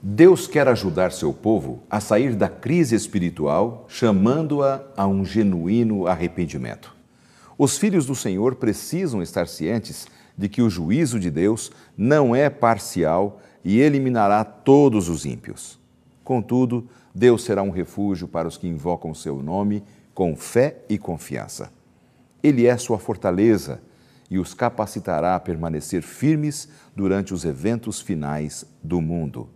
Deus quer ajudar seu povo a sair da crise espiritual, chamando-a a um genuíno arrependimento. Os filhos do Senhor precisam estar cientes de que o juízo de Deus não é parcial e eliminará todos os ímpios. Contudo, Deus será um refúgio para os que invocam seu nome com fé e confiança. Ele é sua fortaleza e os capacitará a permanecer firmes durante os eventos finais do mundo.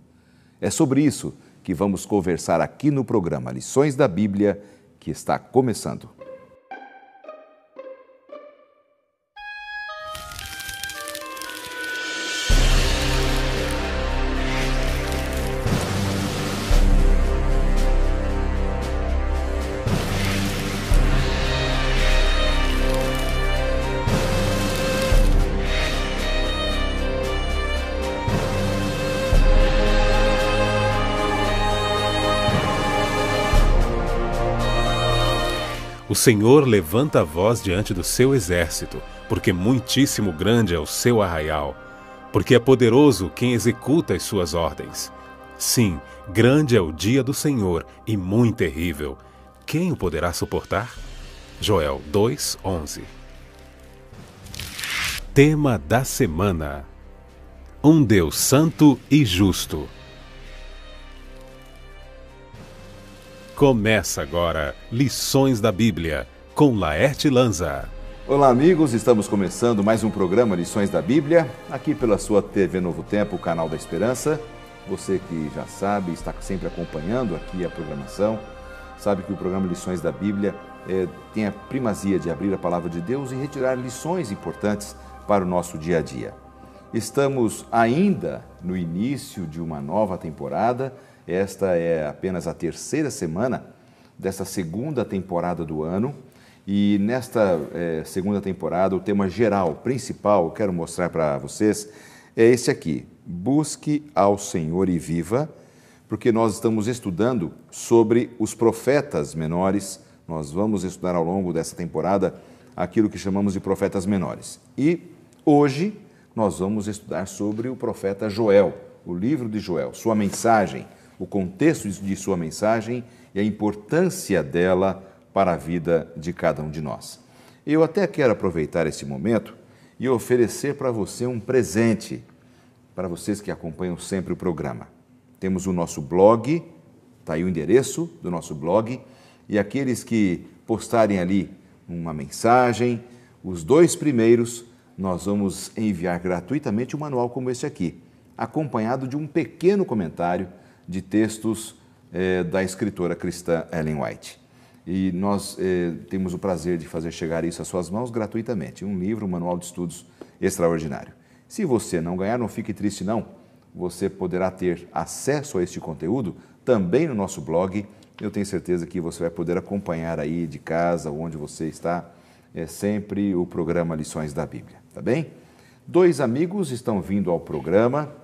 É sobre isso que vamos conversar aqui no programa Lições da Bíblia, que está começando. O Senhor levanta a voz diante do seu exército, porque muitíssimo grande é o seu arraial, porque é poderoso quem executa as suas ordens. Sim, grande é o dia do Senhor e muito terrível. Quem o poderá suportar? Joel 2:11. Tema da semana: um Deus santo e justo. Começa agora Lições da Bíblia, com Laerte Lanza. Olá amigos, estamos começando mais um programa Lições da Bíblia, aqui pela sua TV Novo Tempo, o canal da Esperança. Você que já sabe, está sempre acompanhando aqui a programação, sabe que o programa Lições da Bíblia tem a primazia de abrir a Palavra de Deus e retirar lições importantes para o nosso dia a dia. Estamos ainda no início de uma nova temporada. Esta é apenas a terceira semana dessa segunda temporada do ano e nesta segunda temporada o tema geral, principal, eu quero mostrar para vocês, é esse aqui: busque ao Senhor e viva, porque nós estamos estudando sobre os profetas menores. Nós vamos estudar ao longo dessa temporada aquilo que chamamos de profetas menores. E hoje nós vamos estudar sobre o profeta Joel, o livro de Joel, sua mensagem, o contexto de sua mensagem e a importância dela para a vida de cada um de nós. Eu até quero aproveitar esse momento e oferecer para você um presente, para vocês que acompanham sempre o programa. Temos o nosso blog, está aí o endereço do nosso blog, e aqueles que postarem ali uma mensagem, os 2 primeiros, nós vamos enviar gratuitamente um manual como esse aqui, acompanhado de um pequeno comentário de textos da escritora cristã Ellen White. E nós temos o prazer de fazer chegar isso às suas mãos gratuitamente. Um livro, um manual de estudos extraordinário. Se você não ganhar, não fique triste não. Você poderá ter acesso a este conteúdo também no nosso blog. Eu tenho certeza que você vai poder acompanhar aí de casa, onde você está, sempre o programa Lições da Bíblia. Tá bem? 2 amigos estão vindo ao programa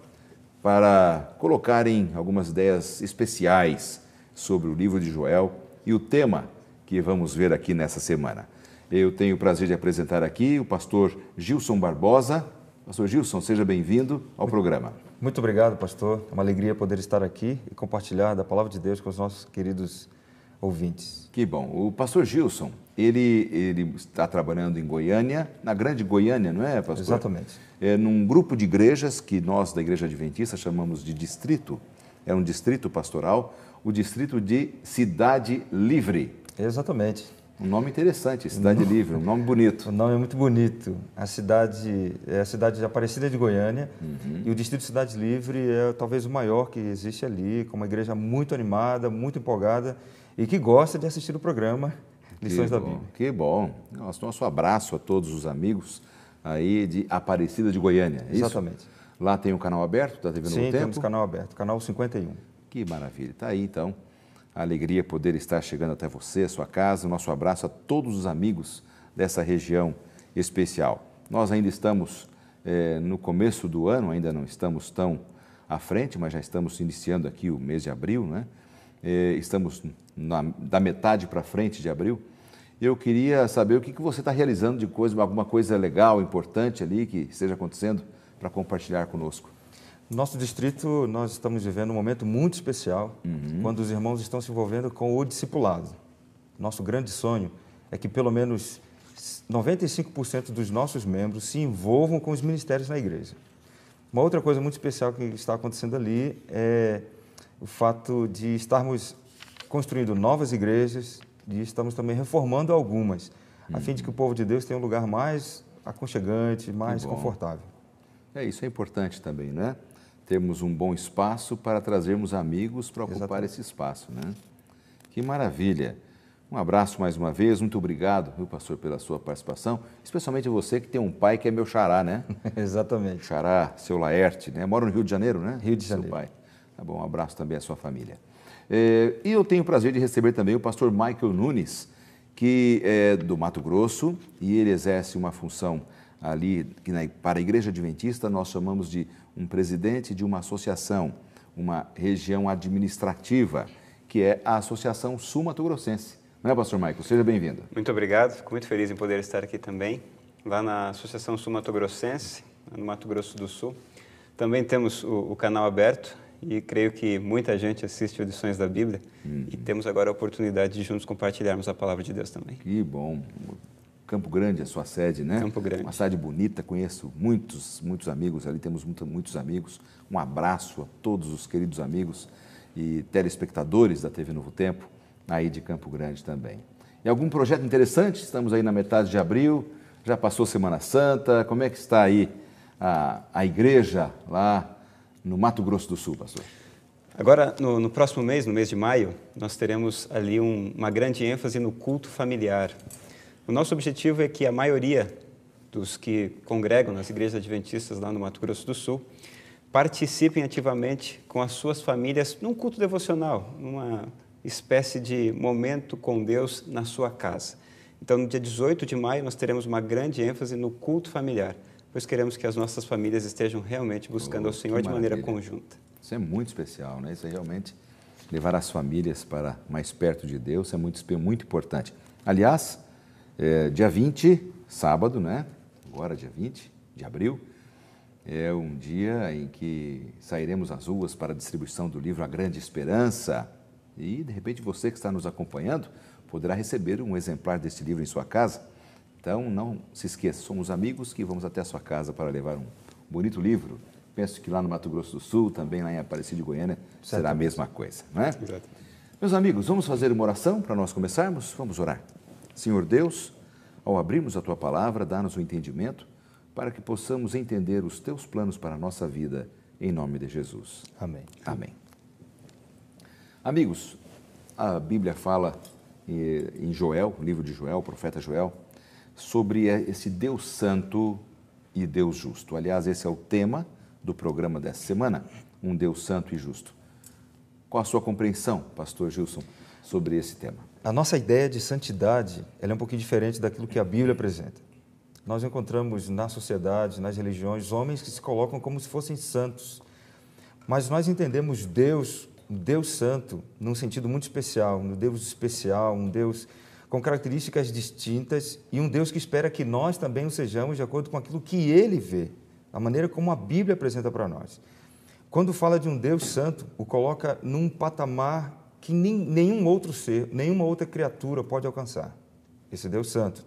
para colocarem algumas ideias especiais sobre o livro de Joel e o tema que vamos ver aqui nessa semana. Eu tenho o prazer de apresentar aqui o pastor Gilson Barbosa. Pastor Gilson, seja bem-vindo ao programa. Muito obrigado, pastor. É uma alegria poder estar aqui e compartilhar da Palavra de Deus com os nossos queridos ouvintes. Que bom. O pastor Gilson, ele está trabalhando em Goiânia, na grande Goiânia, não é, pastor? Exatamente. É num grupo de igrejas que nós, da Igreja Adventista, chamamos de distrito. É um distrito pastoral, o distrito de Cidade Livre. Exatamente. Um nome interessante, Cidade Livre, um nome bonito. O nome é muito bonito. A cidade é a cidade de Aparecida de Goiânia, e o distrito de Cidade Livre é talvez o maior que existe ali, com uma igreja muito animada, muito empolgada e que gosta de assistir o programa Lições da Bíblia. Que bom. Nosso abraço a todos os amigos aí de Aparecida de Goiânia, é isso? Exatamente. Lá tem um canal aberto da TV Novo Tempo? Sim, temos canal aberto, canal 51. Que maravilha. Está aí, então, a alegria poder estar chegando até você, a sua casa. Nosso abraço a todos os amigos dessa região especial. Nós ainda estamos no começo do ano, ainda não estamos tão à frente, mas já estamos iniciando aqui o mês de abril, né? Estamos da metade para frente de abril. Eu queria saber o que você está realizando de alguma coisa legal, importante ali que esteja acontecendo para compartilhar conosco. No nosso distrito, nós estamos vivendo um momento muito especial, quando os irmãos estão se envolvendo com o discipulado. Nosso grande sonho é que pelo menos 95% dos nossos membros se envolvam com os ministérios na igreja. Uma outra coisa muito especial que está acontecendo ali é o fato de estarmos construindo novas igrejas e estamos também reformando algumas, a fim de que o povo de Deus tenha um lugar mais aconchegante, mais confortável. Isso é importante também, né? Termos um bom espaço para trazermos amigos para ocupar esse espaço, né? Que maravilha! Um abraço mais uma vez, muito obrigado, viu, pastor, pela sua participação, especialmente você que tem um pai que é meu xará, né? Exatamente. Xará, seu Laerte, né? Mora no Rio de Janeiro, né? Rio de Janeiro. Seu pai. Tá bom, um abraço também à sua família. E eu tenho o prazer de receber também o pastor Michael Nunes, que é do Mato Grosso, e ele exerce uma função ali, que para a Igreja Adventista nós chamamos de um presidente de uma associação, uma região administrativa, que é a Associação Sul-Mato Grossense. Não é, pastor Michael? Seja bem-vindo. Muito obrigado, fico muito feliz em poder estar aqui também, lá na Associação Sul-Mato Grossense, no Mato Grosso do Sul. Também temos o canal aberto e creio que muita gente assiste Lições da Bíblia e temos agora a oportunidade de juntos compartilharmos a Palavra de Deus também. Que bom. Campo Grande, a sua sede, né? Campo Grande. Uma cidade bonita, conheço muitos amigos ali, temos muitos amigos. Um abraço a todos os queridos amigos e telespectadores da TV Novo Tempo, aí de Campo Grande também. E algum projeto interessante? Estamos aí na metade de abril, já passou Semana Santa, como é que está aí a igreja lá no Mato Grosso do Sul, pastor? Agora, no próximo mês, no mês de maio, nós teremos ali uma grande ênfase no culto familiar. O nosso objetivo é que a maioria dos que congregam nas igrejas adventistas lá no Mato Grosso do Sul participem ativamente com as suas famílias num culto devocional, numa espécie de momento com Deus na sua casa. Então, no dia 18 de maio, nós teremos uma grande ênfase no culto familiar, pois queremos que as nossas famílias estejam realmente buscando ao Senhor de maneira conjunta. Isso é muito especial, né? Isso é realmente levar as famílias para mais perto de Deus, é muito importante. Aliás, dia 20, sábado, né? Agora, dia 20 de abril, é um dia em que sairemos às ruas para a distribuição do livro A Grande Esperança. E, de repente, você que está nos acompanhando poderá receber um exemplar deste livro em sua casa. Então, não se esqueça, somos amigos que vamos até a sua casa para levar um bonito livro. Penso que lá no Mato Grosso do Sul, também lá em Aparecida de Goiânia, será a mesma coisa, não é? Exato. Meus amigos, vamos fazer uma oração para nós começarmos? Vamos orar. Senhor Deus, ao abrirmos a Tua Palavra, dá-nos o entendimento para que possamos entender os Teus planos para a nossa vida, em nome de Jesus. Amém. Amém. Amigos, a Bíblia fala em Joel, o livro de Joel, o profeta Joel, sobre esse Deus santo e Deus justo. Aliás, esse é o tema do programa dessa semana, um Deus santo e justo. Qual a sua compreensão, pastor Gilson, sobre esse tema? A nossa ideia de santidade ela é um pouquinho diferente daquilo que a Bíblia apresenta. Nós encontramos na sociedade, nas religiões, homens que se colocam como se fossem santos. Mas nós entendemos Deus, um Deus santo, num sentido muito especial, um Deus especial, um Deus com características distintas e um Deus que espera que nós também o sejamos de acordo com aquilo que Ele vê, a maneira como a Bíblia apresenta para nós. Quando fala de um Deus santo, o coloca num patamar que nenhum outro ser, nenhuma outra criatura pode alcançar. Esse Deus santo.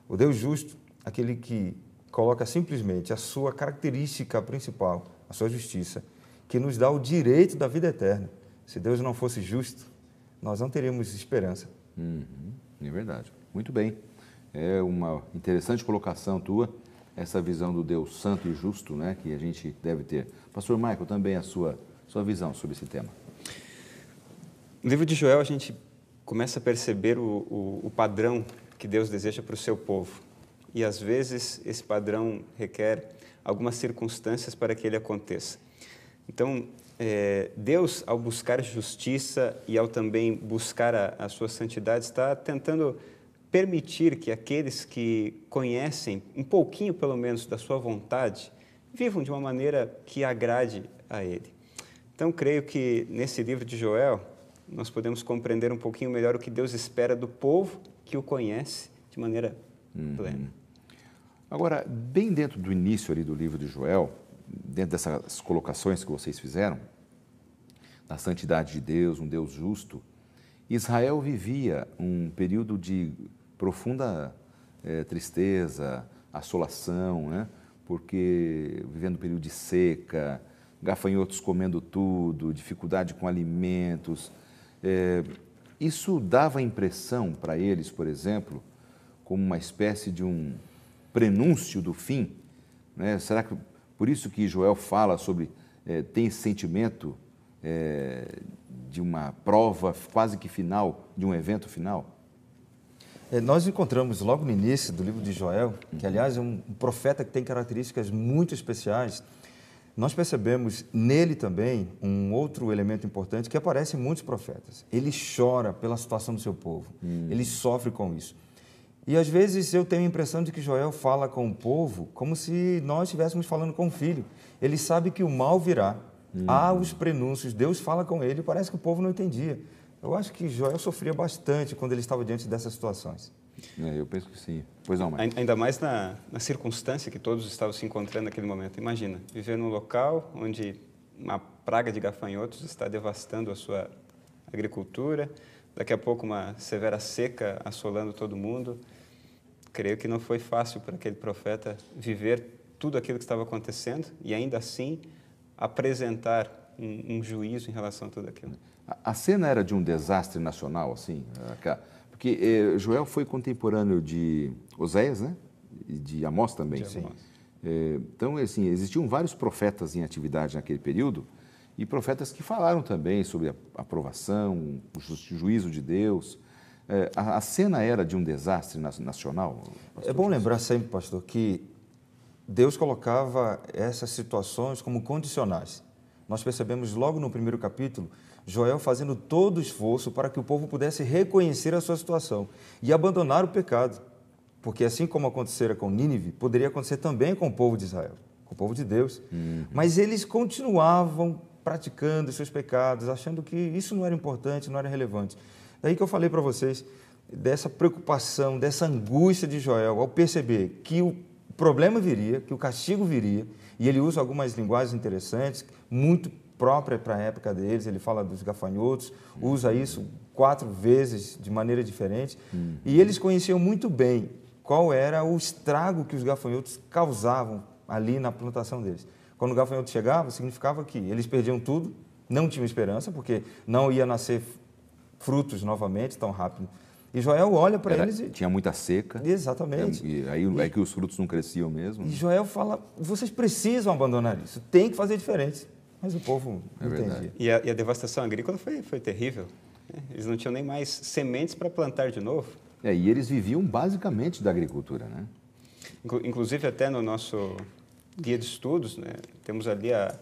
O Deus justo, aquele que coloca simplesmente a sua característica principal, a sua justiça, que nos dá o direito da vida eterna. Se Deus não fosse justo, nós não teríamos esperança. É verdade. Muito bem. É uma interessante colocação tua, essa visão do Deus santo e justo, né, que a gente deve ter. Pastor Michael, também a sua visão sobre esse tema. No livro de Joel, a gente começa a perceber o padrão que Deus deseja para o seu povo. E, às vezes, esse padrão requer algumas circunstâncias para que ele aconteça. Então, Deus, ao buscar justiça e ao também buscar a sua santidade, está tentando permitir que aqueles que conhecem um pouquinho, pelo menos, da sua vontade, vivam de uma maneira que agrade a Ele. Então, creio que nesse livro de Joel, nós podemos compreender um pouquinho melhor o que Deus espera do povo que o conhece de maneira plena. Agora, bem dentro do início ali do livro de Joel, dentro dessas colocações que vocês fizeram, da santidade de Deus, um Deus justo, Israel vivia um período de profunda tristeza, assolação, né? Porque vivendo um período de seca, gafanhotos comendo tudo, dificuldade com alimentos. Isso dava a impressão para eles, por exemplo, como uma espécie de um prenúncio do fim, né? Será que por isso que Joel fala sobre, tem esse sentimento de uma prova quase que final, de um evento final? Nós encontramos logo no início do livro de Joel, que aliás é um profeta que tem características muito especiais. Nós percebemos nele também um outro elemento importante que aparece em muitos profetas. Ele chora pela situação do seu povo, ele sofre com isso. E às vezes eu tenho a impressão de que Joel fala com o povo como se nós estivéssemos falando com o filho. Ele sabe que o mal virá, há os prenúncios, Deus fala com ele, e parece que o povo não entendia. Eu acho que Joel sofria bastante quando ele estava diante dessas situações. Eu penso que sim. Pois não, mas... Ainda mais na circunstância que todos estavam se encontrando naquele momento. Imagina, viver num local onde uma praga de gafanhotos está devastando a sua agricultura, daqui a pouco uma severa seca assolando todo mundo. Creio que não foi fácil para aquele profeta viver tudo aquilo que estava acontecendo e ainda assim apresentar um juízo em relação a tudo aquilo. A cena era de um desastre nacional, assim, porque Joel foi contemporâneo de Oséias, né? E de Amós também. Sim. Então, assim, existiam vários profetas em atividade naquele período e profetas que falaram também sobre a aprovação, o juízo de Deus. A cena era de um desastre nacional? É bom lembrar sempre, pastor, que Deus colocava essas situações como condicionais. Nós percebemos logo no primeiro capítulo Joel fazendo todo o esforço para que o povo pudesse reconhecer a sua situação e abandonar o pecado. Porque assim como acontecera com Nínive, poderia acontecer também com o povo de Israel, com o povo de Deus. Mas eles continuavam praticando os seus pecados, achando que isso não era importante, não era relevante. Daí que eu falei para vocês dessa preocupação, dessa angústia de Joel ao perceber que o problema viria, que o castigo viria, e ele usa algumas linguagens interessantes, muito próprias para a época deles. Ele fala dos gafanhotos, usa isso 4 vezes de maneira diferente, e eles conheciam muito bem qual era o estrago que os gafanhotos causavam ali na plantação deles. Quando o gafanhoto chegava, significava que eles perdiam tudo, não tinham esperança, porque não ia nascer frutos novamente tão rápido. E Joel olha para eles e... Tinha muita seca. Exatamente. E aí que os frutos não cresciam mesmo. E Joel fala, vocês precisam abandonar isso, tem que fazer diferente. Mas o povo não entendia. E a devastação agrícola foi terrível. Eles não tinham nem mais sementes para plantar de novo. E eles viviam basicamente da agricultura, né? Inclusive, até no nosso guia de estudos, né, temos ali a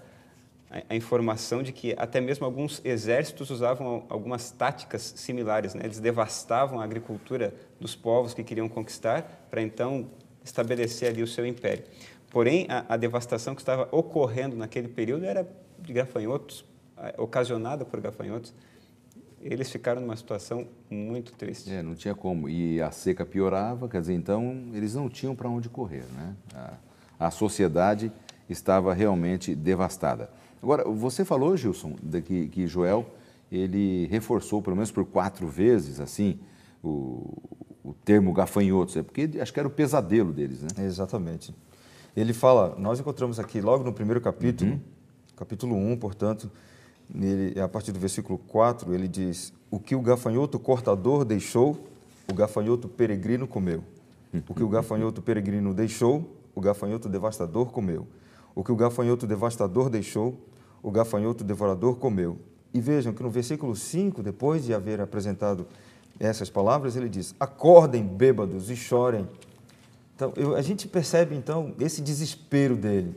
informação de que até mesmo alguns exércitos usavam algumas táticas similares, né? Eles devastavam a agricultura dos povos que queriam conquistar para então estabelecer ali o seu império. Porém, a devastação que estava ocorrendo naquele período era de gafanhotos, ocasionada por gafanhotos. Eles ficaram numa situação muito triste. Não tinha como. E a seca piorava, quer dizer, então eles não tinham para onde correr, né? A sociedade estava realmente devastada. Agora, você falou, Gilson, que Joel, ele reforçou pelo menos por 4 vezes, assim, o termo gafanhotos, porque acho que era o pesadelo deles, né? Exatamente. Ele fala, nós encontramos aqui logo no primeiro capítulo, capítulo 1, portanto, a partir do versículo 4, ele diz: o que o gafanhoto cortador deixou, o gafanhoto peregrino comeu. O que o gafanhoto peregrino deixou, o gafanhoto devastador comeu. O que o gafanhoto devastador deixou, o gafanhoto devorador comeu. E vejam que no versículo 5, depois de haver apresentado essas palavras, ele diz: acordem, bêbados, e chorem. Então, a gente percebe, então, esse desespero dele.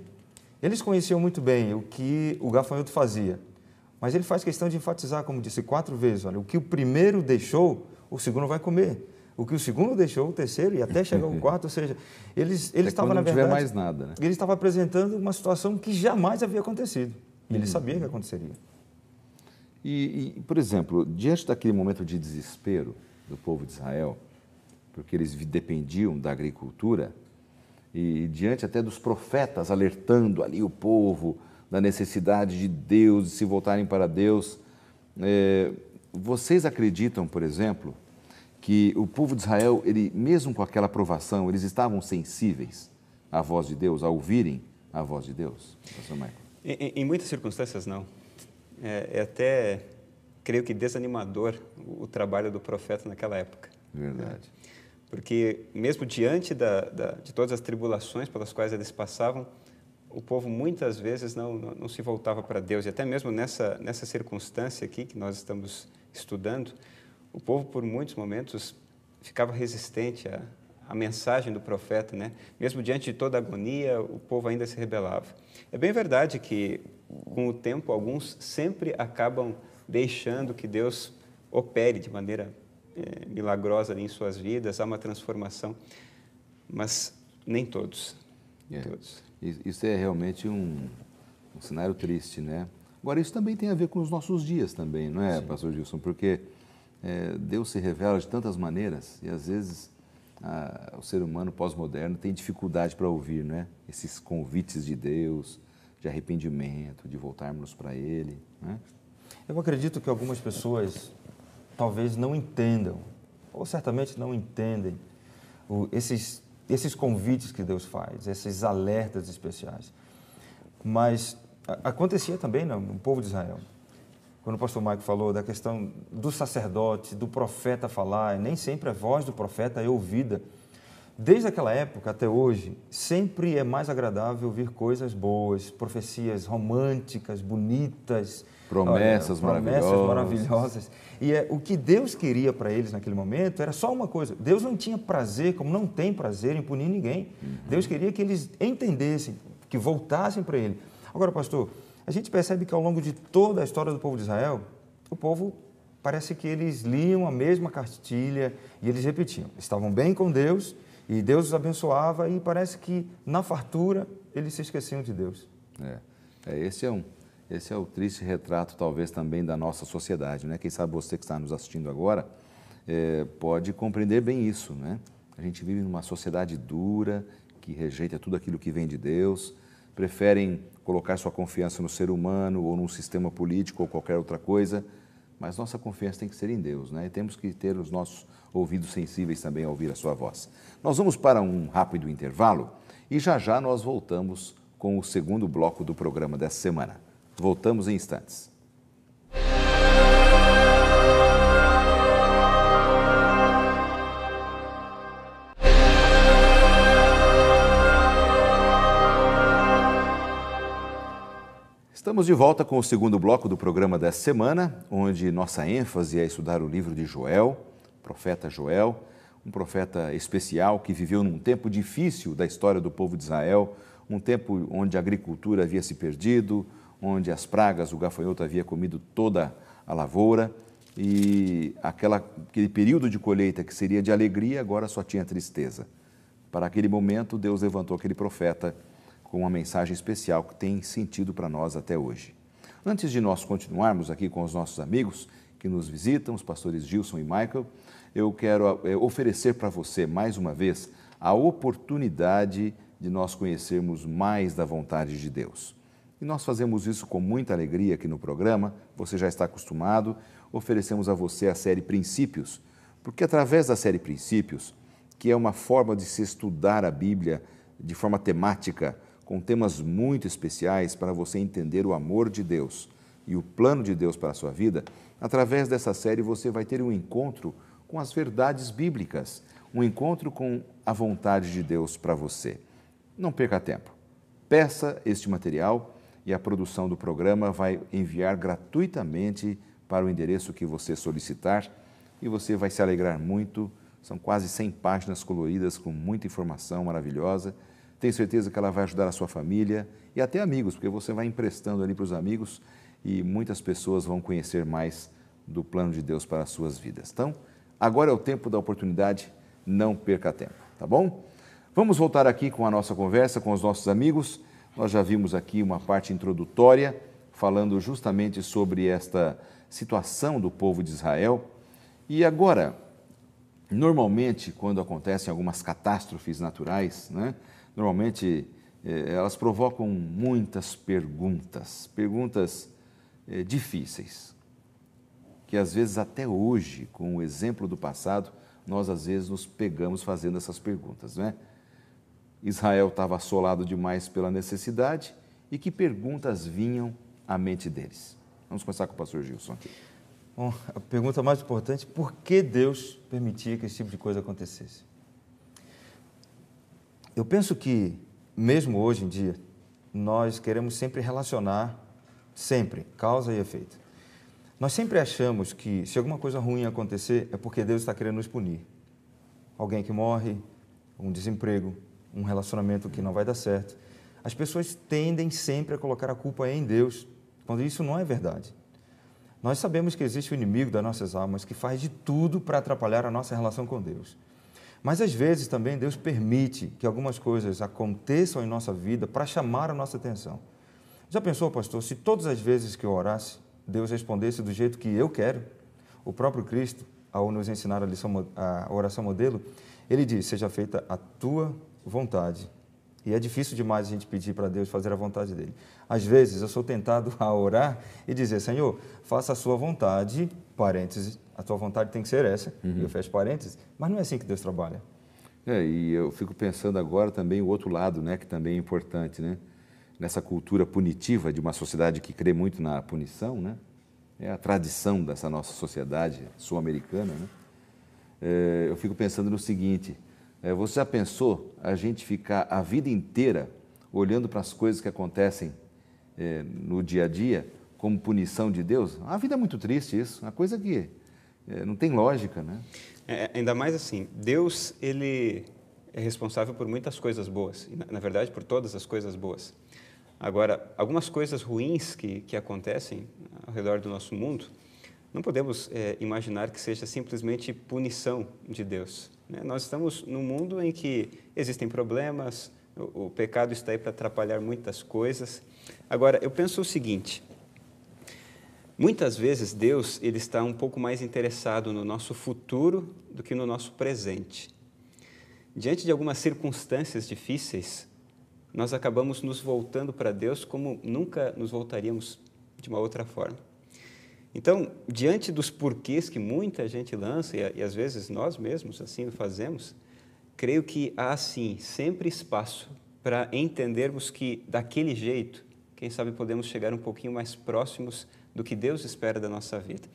Eles conheciam muito bem o que o gafanhoto fazia, mas ele faz questão de enfatizar, como disse 4 vezes, olha, o que o primeiro deixou, o segundo vai comer. O que o segundo deixou, o terceiro, e até chegar ao 4, ou seja, eles estavam, na verdade... não tiver mais nada, né? Ele estava apresentando uma situação que jamais havia acontecido. E ele sabia que aconteceria. Por exemplo, diante daquele momento de desespero do povo de Israel, porque eles dependiam da agricultura, e diante até dos profetas alertando ali o povo da necessidade de Deus, de se voltarem para Deus. Vocês acreditam, por exemplo, que o povo de Israel, ele, mesmo com aquela provação, eles estavam sensíveis à voz de Deus, a ouvirem a voz de Deus? Pastor Michael. Em muitas circunstâncias, não. É até, creio que, desanimador o trabalho do profeta naquela época. Verdade. Porque mesmo diante de todas as tribulações pelas quais eles passavam, o povo muitas vezes não se voltava para Deus. E até mesmo nessa circunstância aqui que nós estamos estudando, o povo por muitos momentos ficava resistente à mensagem do profeta, né? Mesmo diante de toda a agonia, o povo ainda se rebelava. É bem verdade que, com o tempo, alguns sempre acabam deixando que Deus opere de maneira milagrosa ali em suas vidas, há uma transformação, mas nem todos. Todos. Isso é realmente um cenário triste, né? Agora, isso também tem a ver com os nossos dias também, não é, Sim. Pastor Gilson? Porque Deus se revela de tantas maneiras e, às vezes, o ser humano pós-moderno tem dificuldade para ouvir, né? Esses convites de Deus, de arrependimento, de voltarmos para Ele, né? Eu acredito que algumas pessoas talvez não entendam, ou certamente não entendem, esses convites que Deus faz, esses alertas especiais. Mas acontecia também no povo de Israel. Quando o pastor Michael falou da questão do sacerdote, do profeta falar, nem sempre a voz do profeta é ouvida. Desde aquela época até hoje, sempre é mais agradável ouvir coisas boas, profecias românticas, bonitas, promessas maravilhosas. E o que Deus queria para eles naquele momento era só uma coisa. Deus não tinha prazer, como não tem prazer em punir ninguém. Deus queria que eles entendessem, que voltassem para Ele. Agora, pastor, a gente percebe que ao longo de toda a história do povo de Israel, o povo parece que eles liam a mesma cartilha e eles repetiam. Estavam bem com Deus e Deus os abençoava e parece que na fartura eles se esqueciam de Deus. Esse é o triste retrato, talvez, também da nossa sociedade, né? Quem sabe você que está nos assistindo agora pode compreender bem isso, né? A gente vive numa sociedade dura, que rejeita tudo aquilo que vem de Deus, preferem colocar sua confiança no ser humano ou num sistema político ou qualquer outra coisa, mas nossa confiança tem que ser em Deus, né? E temos que ter os nossos ouvidos sensíveis também a ouvir a sua voz. Nós vamos para um rápido intervalo e já nós voltamos com o segundo bloco do programa dessa semana. Voltamos em instantes. Estamos de volta com o segundo bloco do programa dessa semana, onde nossa ênfase é estudar o livro de Joel, profeta Joel, um profeta especial que viveu num tempo difícil da história do povo de Israel, um tempo onde a agricultura havia se perdido, onde as pragas, o gafanhoto havia comido toda a lavoura e aquele período de colheita que seria de alegria, agora só tinha tristeza. Para aquele momento, Deus levantou aquele profeta com uma mensagem especial que tem sentido para nós até hoje. Antes de nós continuarmos aqui com os nossos amigos que nos visitam, os pastores Gilson e Michael, eu quero oferecer para você, mais uma vez, a oportunidade de nós conhecermos mais da vontade de Deus. E nós fazemos isso com muita alegria aqui no programa, você já está acostumado, oferecemos a você a série Princípios, porque através da série Princípios, que é uma forma de se estudar a Bíblia de forma temática, com temas muito especiais para você entender o amor de Deus e o plano de Deus para a sua vida, através dessa série você vai ter um encontro com as verdades bíblicas, um encontro com a vontade de Deus para você. Não perca tempo. Peça este material e a produção do programa vai enviar gratuitamente para o endereço que você solicitar e você vai se alegrar muito. São quase 100 páginas coloridas com muita informação maravilhosa. Tenho certeza que ela vai ajudar a sua família e até amigos, porque você vai emprestando ali para os amigos e muitas pessoas vão conhecer mais do plano de Deus para as suas vidas. Então, agora é o tempo da oportunidade, não perca tempo, tá bom? Vamos voltar aqui com a nossa conversa com os nossos amigos. Nós já vimos aqui uma parte introdutória, falando justamente sobre esta situação do povo de Israel. E agora, normalmente, quando acontecem algumas catástrofes naturais, né, normalmente elas provocam muitas perguntas difíceis, que às vezes até hoje, com o exemplo do passado, nós às vezes nos pegamos fazendo essas perguntas, não é? Israel estava assolado demais pela necessidade e que perguntas vinham à mente deles? Vamos começar com o pastor Gilson aqui. Bom, a pergunta mais importante, por que Deus permitia que esse tipo de coisa acontecesse? Eu penso que, mesmo hoje em dia, nós queremos sempre relacionar, causa e efeito. Nós sempre achamos que se alguma coisa ruim acontecer, é porque Deus está querendo nos punir. Alguém que morre, um desemprego, um relacionamento que não vai dar certo. As pessoas tendem sempre a colocar a culpa em Deus, quando isso não é verdade. Nós sabemos que existe o inimigo das nossas almas que faz de tudo para atrapalhar a nossa relação com Deus. Mas, às vezes, também Deus permite que algumas coisas aconteçam em nossa vida para chamar a nossa atenção. Já pensou, pastor, se todas as vezes que eu orasse, Deus respondesse do jeito que eu quero? O próprio Cristo, ao nos ensinar a oração modelo, ele diz, seja feita a tua vontade. E é difícil demais a gente pedir para Deus fazer a vontade dele. Às vezes eu sou tentado a orar e dizer, Senhor, faça a sua vontade, parênteses, a tua vontade tem que ser essa, eu fecho parênteses, mas não é assim que Deus trabalha. E eu fico pensando agora também o outro lado, né, que também é importante, né? Nessa cultura punitiva de uma sociedade que crê muito na punição, né? É a tradição dessa nossa sociedade sul-americana, né? Eu fico pensando no seguinte, você já pensou a gente ficar a vida inteira olhando para as coisas que acontecem no dia a dia como punição de Deus? A vida é muito triste isso, uma coisa que não tem lógica, né? Ainda mais assim, Deus, ele é responsável por muitas coisas boas, na verdade por todas as coisas boas. Agora, algumas coisas ruins que acontecem ao redor do nosso mundo, não podemos imaginar que seja simplesmente punição de Deus, né? Nós estamos num mundo em que existem problemas, o pecado está aí para atrapalhar muitas coisas. Agora, eu penso o seguinte, muitas vezes Deus ele está um pouco mais interessado no nosso futuro do que no nosso presente. Diante de algumas circunstâncias difíceis, nós acabamos nos voltando para Deus como nunca nos voltaríamos de uma outra forma. Então, diante dos porquês que muita gente lança, e às vezes nós mesmos assim o fazemos, creio que há, sim, sempre espaço para entendermos que, daquele jeito, quem sabe podemos chegar um pouquinho mais próximos do que Deus espera da nossa vida.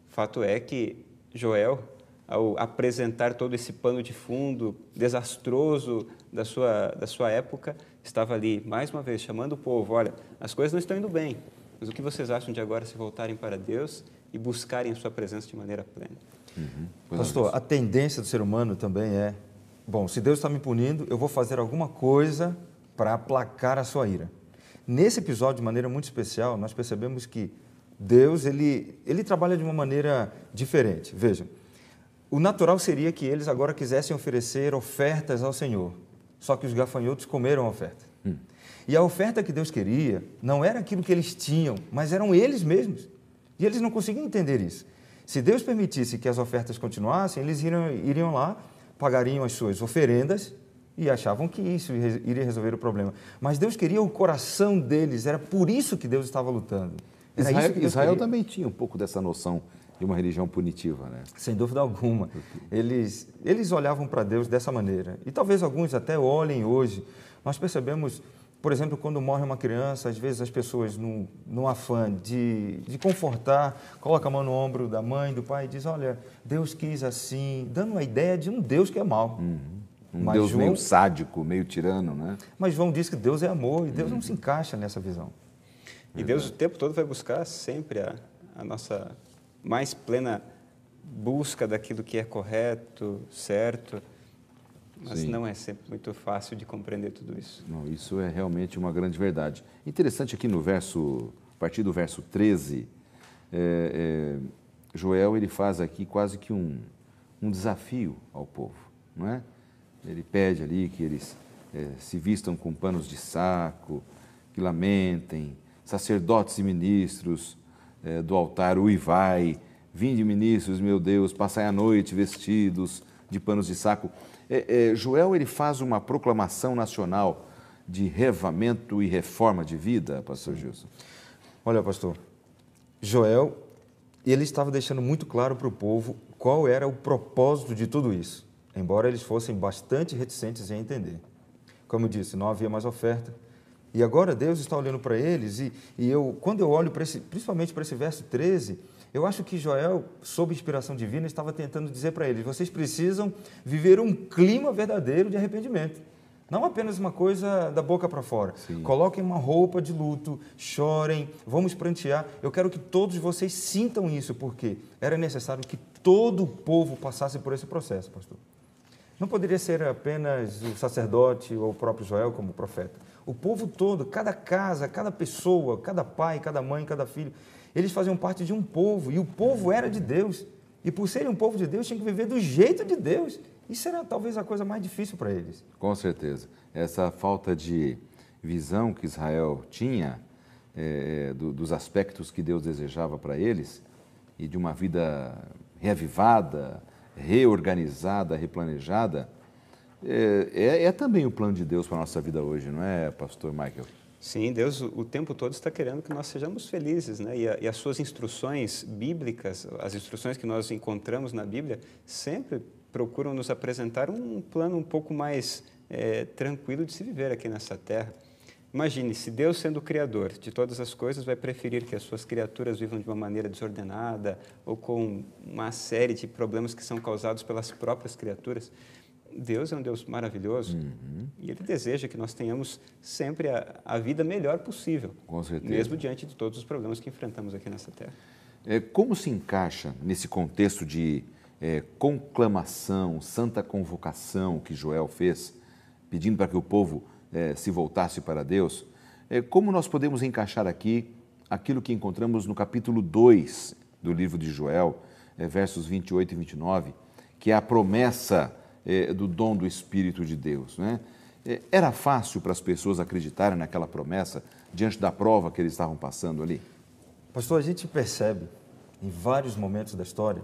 Fato é que Joel, ao apresentar todo esse pano de fundo desastroso da sua época, estava ali, mais uma vez, chamando o povo, olha, as coisas não estão indo bem, mas o que vocês acham de agora se voltarem para Deus e buscarem a sua presença de maneira plena? Pastor, a tendência do ser humano também é, bom, se Deus está me punindo, eu vou fazer alguma coisa para aplacar a sua ira. Nesse episódio, de maneira muito especial, nós percebemos que Deus, ele trabalha de uma maneira diferente. Vejam, o natural seria que eles agora quisessem oferecer ofertas ao Senhor, só que os gafanhotos comeram a oferta. E a oferta que Deus queria não era aquilo que eles tinham, mas eram eles mesmos. E eles não conseguiam entender isso. Se Deus permitisse que as ofertas continuassem, eles iriam lá, pagariam as suas oferendas e achavam que isso iria resolver o problema. Mas Deus queria o coração deles, era por isso que Deus estava lutando. Israel também tinha um pouco dessa noção de uma religião punitiva, né? Sem dúvida alguma. Eles olhavam para Deus dessa maneira. E talvez alguns até olhem hoje. Nós percebemos, por exemplo, quando morre uma criança, às vezes as pessoas, num afã de confortar, colocam a mão no ombro da mãe, do pai e diz, olha, Deus quis assim, dando a ideia de um Deus que é mau. Deus meio sádico, meio tirano, né? Mas João diz que Deus é amor e Deus não se encaixa nessa visão. E Deus o tempo todo vai buscar sempre a nossa mais plena busca daquilo que é correto, certo, mas Sim. não é sempre muito fácil de compreender tudo isso. Não, isso é realmente uma grande verdade. Interessante aqui no verso, a partir do verso 13, Joel ele faz aqui quase que um desafio ao povo, não é? Ele pede ali que eles se vistam com panos de saco, que lamentem, sacerdotes e ministros do altar uivai, vinde ministros, meu Deus, passai a noite vestidos de panos de saco. Joel, ele faz uma proclamação nacional de reavivamento e reforma de vida, pastor Gilson. Olha, pastor, Joel, ele estava deixando muito claro para o povo qual era o propósito de tudo isso, embora eles fossem bastante reticentes em entender. Como eu disse, não havia mais oferta. E agora Deus está olhando para eles quando eu olho principalmente para esse verso 13, eu acho que Joel, sob inspiração divina, estava tentando dizer para eles, vocês precisam viver um clima verdadeiro de arrependimento. Não apenas uma coisa da boca para fora. Sim. Coloquem uma roupa de luto, chorem, vamos prantear. Eu quero que todos vocês sintam isso, porque era necessário que todo o povo passasse por esse processo, pastor. Não poderia ser apenas o sacerdote ou o próprio Joel como profeta. O povo todo, cada casa, cada pessoa, cada pai, cada mãe, cada filho, eles faziam parte de um povo, e o povo era de Deus. E por serem um povo de Deus, tinham que viver do jeito de Deus. Isso era talvez a coisa mais difícil para eles. Com certeza. Essa falta de visão que Israel tinha dos aspectos que Deus desejava para eles e de uma vida reavivada, reorganizada, replanejada, é também o plano de Deus para a nossa vida hoje, não é, pastor Michael? Sim, Deus o tempo todo está querendo que nós sejamos felizes, né? E as suas instruções bíblicas, as instruções que nós encontramos na Bíblia, sempre procuram nos apresentar um plano um pouco mais tranquilo de se viver aqui nessa terra. Imagine, se Deus, sendo o Criador de todas as coisas, vai preferir que as suas criaturas vivam de uma maneira desordenada ou com uma série de problemas que são causados pelas próprias criaturas. Deus é um Deus maravilhoso e Ele deseja que nós tenhamos sempre a vida melhor possível, com certeza, mesmo diante de todos os problemas que enfrentamos aqui nessa terra. Como se encaixa nesse contexto de conclamação, santa convocação que Joel fez, pedindo para que o povo se voltasse para Deus, como nós podemos encaixar aqui aquilo que encontramos no capítulo 2 do livro de Joel, versos 28 e 29, que é a promessa do dom do Espírito de Deus, né? Era fácil para as pessoas acreditarem naquela promessa diante da prova que eles estavam passando ali? Pastor, a gente percebe em vários momentos da história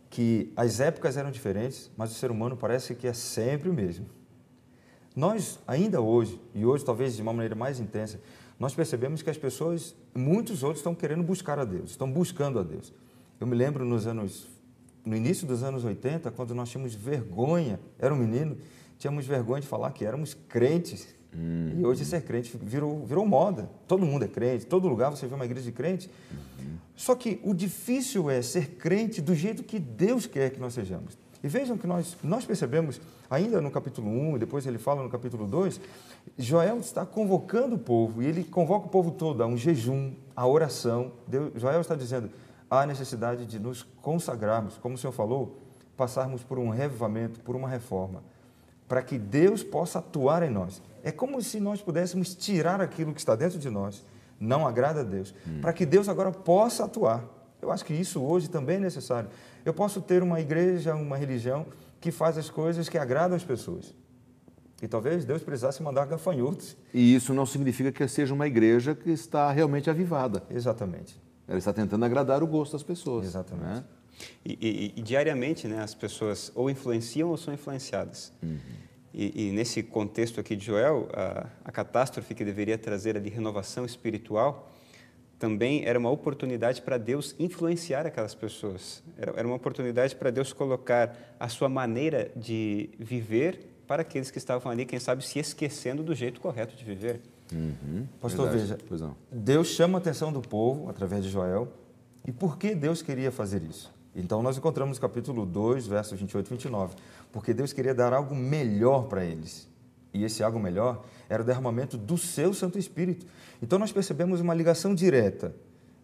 que as épocas eram diferentes, mas o ser humano parece que é sempre o mesmo. Nós, ainda hoje, e hoje talvez de uma maneira mais intensa, nós percebemos que as pessoas, muitos outros estão querendo buscar a Deus, estão buscando a Deus. Eu me lembro no início dos anos 80, quando nós tínhamos vergonha, era um menino, tínhamos vergonha de falar que éramos crentes. E hoje ser crente virou moda. Todo mundo é crente, todo lugar você vê uma igreja de crente. Só que o difícil é ser crente do jeito que Deus quer que nós sejamos. E vejam que nós percebemos, ainda no capítulo 1, e depois ele fala no capítulo 2, Joel está convocando o povo, e ele convoca o povo todo a um jejum, a oração. Joel está dizendo, há necessidade de nos consagrarmos, como o Senhor falou, passarmos por um revivamento, por uma reforma, para que Deus possa atuar em nós. É como se nós pudéssemos tirar aquilo que está dentro de nós, não agrada a Deus, para que Deus agora possa atuar. Eu acho que isso hoje também é necessário. Eu posso ter uma igreja, uma religião que faz as coisas que agradam as pessoas. E talvez Deus precisasse mandar gafanhotos. E isso não significa que seja uma igreja que está realmente avivada. Exatamente. Ela está tentando agradar o gosto das pessoas. Exatamente. Né? E diariamente, né, as pessoas ou influenciam ou são influenciadas. E nesse contexto aqui de Joel, a catástrofe que deveria trazer ali renovação espiritual também era uma oportunidade para Deus influenciar aquelas pessoas. Era uma oportunidade para Deus colocar a sua maneira de viver para aqueles que estavam ali, quem sabe, se esquecendo do jeito correto de viver. Pastor, veja, Deus chama a atenção do povo através de Joel. E por que Deus queria fazer isso? Então, nós encontramos no capítulo 2, versos 28 e 29. Porque Deus queria dar algo melhor para eles. E esse algo melhor era o derramamento do seu Santo Espírito. Então, nós percebemos uma ligação direta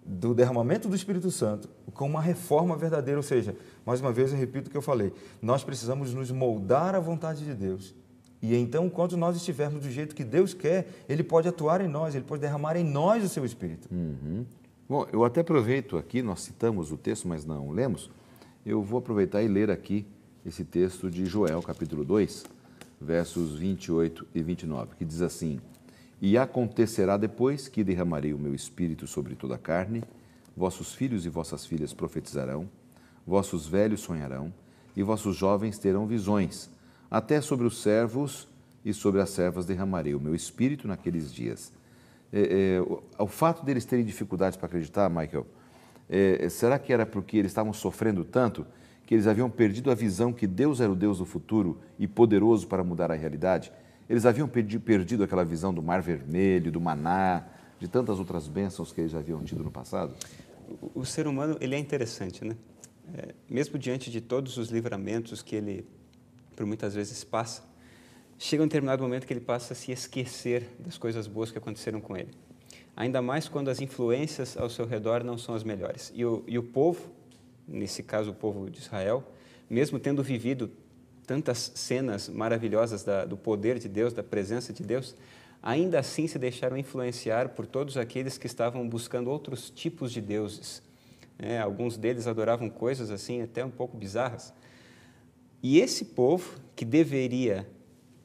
do derramamento do Espírito Santo com uma reforma verdadeira. Ou seja, mais uma vez eu repito o que eu falei, nós precisamos nos moldar à vontade de Deus. E então, quando nós estivermos do jeito que Deus quer, Ele pode atuar em nós, Ele pode derramar em nós o seu Espírito. Bom, eu até aproveito aqui, nós citamos o texto, mas não lemos, eu vou aproveitar e ler aqui esse texto de Joel, capítulo 2, versos 28 e 29, que diz assim: E acontecerá depois que derramarei o meu Espírito sobre toda a carne, vossos filhos e vossas filhas profetizarão, vossos velhos sonharão, e vossos jovens terão visões. Até sobre os servos e sobre as servas derramarei o meu espírito naqueles dias. O fato deles terem dificuldades para acreditar, Michael, será que era porque eles estavam sofrendo tanto que eles haviam perdido a visão que Deus era o Deus do futuro e poderoso para mudar a realidade? Eles haviam perdido aquela visão do Mar Vermelho, do maná, de tantas outras bênçãos que eles já haviam tido no passado? O ser humano, ele é interessante, né? Mesmo diante de todos os livramentos que ele, por muitas vezes, passa, chega um determinado momento que ele passa a se esquecer das coisas boas que aconteceram com ele. Ainda mais quando as influências ao seu redor não são as melhores. E o povo, nesse caso o povo de Israel, mesmo tendo vivido tantas cenas maravilhosas do poder de Deus, da presença de Deus, ainda assim se deixaram influenciar por todos aqueles que estavam buscando outros tipos de deuses. Alguns deles adoravam coisas assim até um pouco bizarras. E esse povo, que deveria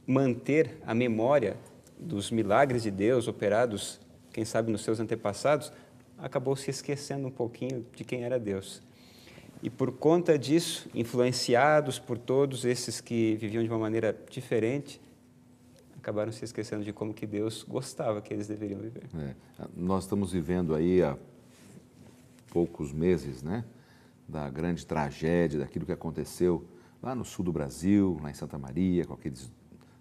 manter a memória dos milagres de Deus operados, quem sabe, nos seus antepassados, acabou se esquecendo um pouquinho de quem era Deus. E por conta disso, influenciados por todos esses que viviam de uma maneira diferente, acabaram se esquecendo de como que Deus gostava que eles deveriam viver. Nós estamos vivendo aí há poucos meses, né, da grande tragédia, daquilo que aconteceu lá no sul do Brasil, lá em Santa Maria, com aqueles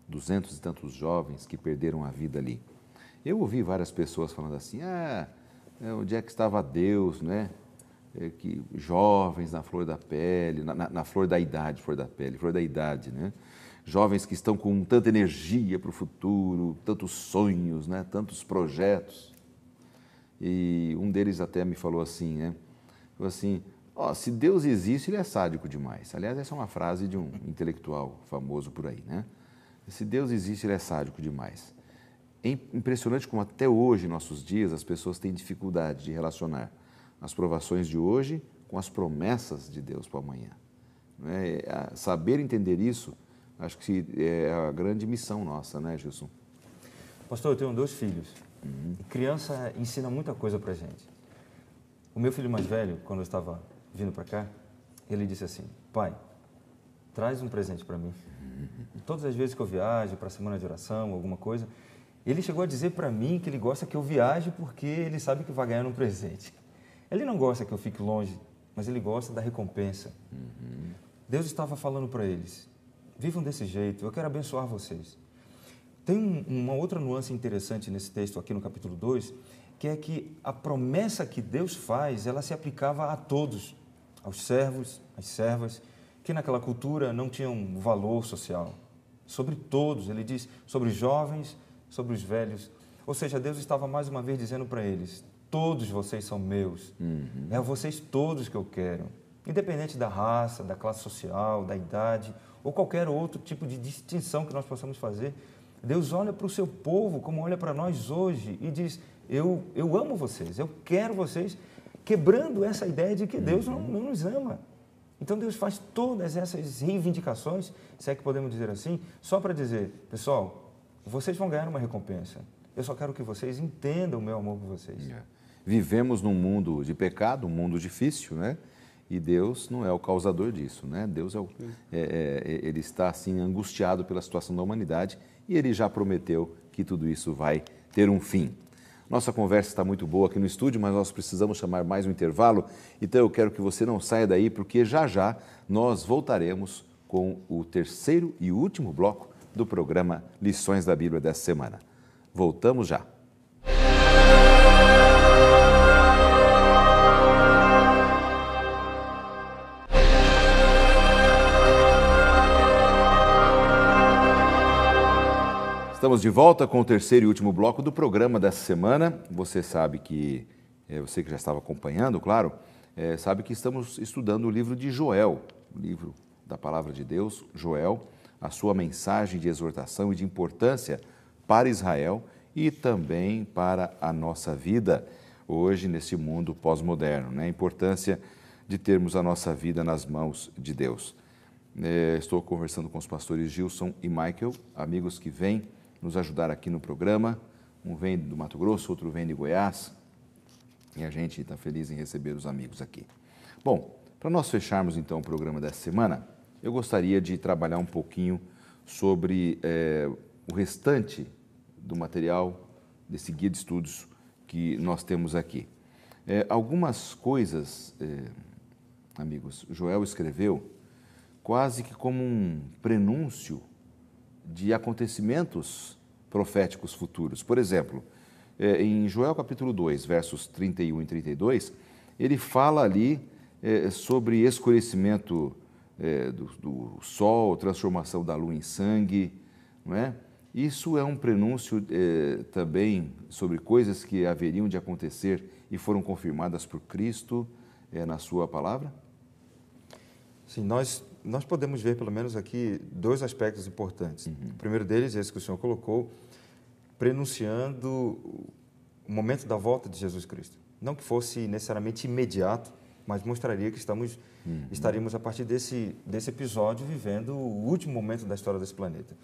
200 e tantos jovens que perderam a vida ali. Eu ouvi várias pessoas falando assim, onde é que estava Deus, né? Que jovens na flor da pele, na flor da idade, né? Jovens que estão com tanta energia para o futuro, tantos sonhos, né? Tantos projetos. E um deles até me falou assim, né? Falou assim, se Deus existe, ele é sádico demais. Aliás, essa é uma frase de um intelectual famoso por aí, né? Se Deus existe, ele é sádico demais. É impressionante como até hoje, em nossos dias, as pessoas têm dificuldade de relacionar as provações de hoje com as promessas de Deus para amanhã. Saber entender isso, acho que é a grande missão nossa, né, Gilson? Pastor, eu tenho 2 filhos. E criança ensina muita coisa para a gente. O meu filho mais velho, quando eu estava vindo para cá, ele disse assim, pai, traz um presente para mim. Todas as vezes que eu viajo para a semana de oração, alguma coisa, ele chegou a dizer para mim que ele gosta que eu viaje porque ele sabe que vai ganhar um presente. Ele não gosta que eu fique longe, mas ele gosta da recompensa. Deus estava falando para eles, vivam desse jeito, eu quero abençoar vocês. Tem uma outra nuance interessante nesse texto aqui no capítulo 2, que é que a promessa que Deus faz, ela se aplicava a todos, aos servos, às servas, que naquela cultura não tinham valor social. Sobre todos, ele diz, sobre os jovens, sobre os velhos. Ou seja, Deus estava mais uma vez dizendo para eles, todos vocês são meus, é a vocês todos que eu quero. Independente da raça, da classe social, da idade, ou qualquer outro tipo de distinção que nós possamos fazer, Deus olha para o seu povo como olha para nós hoje e diz, eu amo vocês, eu quero vocês, quebrando essa ideia de que Deus não nos ama. Então Deus faz todas essas reivindicações, se é que podemos dizer assim, só para dizer, pessoal, vocês vão ganhar uma recompensa. Eu só quero que vocês entendam o meu amor por vocês. Vivemos num mundo de pecado, um mundo difícil, né? E Deus não é o causador disso, né? Deus ele está assim angustiado pela situação da humanidade e ele já prometeu que tudo isso vai ter um fim. Nossa conversa está muito boa aqui no estúdio, mas nós precisamos chamar mais um intervalo. Então eu quero que você não saia daí, porque já já nós voltaremos com o terceiro e último bloco do programa Lições da Bíblia dessa semana. Voltamos já. Estamos de volta com o terceiro e último bloco do programa dessa semana. Você sabe que, você que já estava acompanhando, claro, sabe que estamos estudando o livro de Joel, o livro da Palavra de Deus, Joel, a sua mensagem de exortação e de importância para Israel e também para a nossa vida hoje nesse mundo pós-moderno, né? A importância de termos a nossa vida nas mãos de Deus. Estou conversando com os pastores Gilson e Michael, amigos que vêm nos ajudar aqui no programa. Um vem do Mato Grosso, outro vem de Goiás. E a gente está feliz em receber os amigos aqui. Bom, para nós fecharmos então o programa dessa semana, eu gostaria de trabalhar um pouquinho sobre o restante do material desse guia de estudos que nós temos aqui. Algumas coisas, amigos, Joel escreveu quase que como um prenúncio de acontecimentos proféticos futuros. Por exemplo, em Joel capítulo 2, versos 31 e 32, ele fala ali sobre escurecimento do sol, transformação da lua em sangue, não é? Isso é um prenúncio também sobre coisas que haveriam de acontecer e foram confirmadas por Cristo na sua palavra? Sim, nós podemos ver pelo menos aqui dois aspectos importantes. O primeiro deles, esse que o senhor colocou, prenunciando o momento da volta de Jesus Cristo. Não que fosse necessariamente imediato, mas mostraria que estaríamos a partir desse episódio vivendo o último momento da história desse planeta.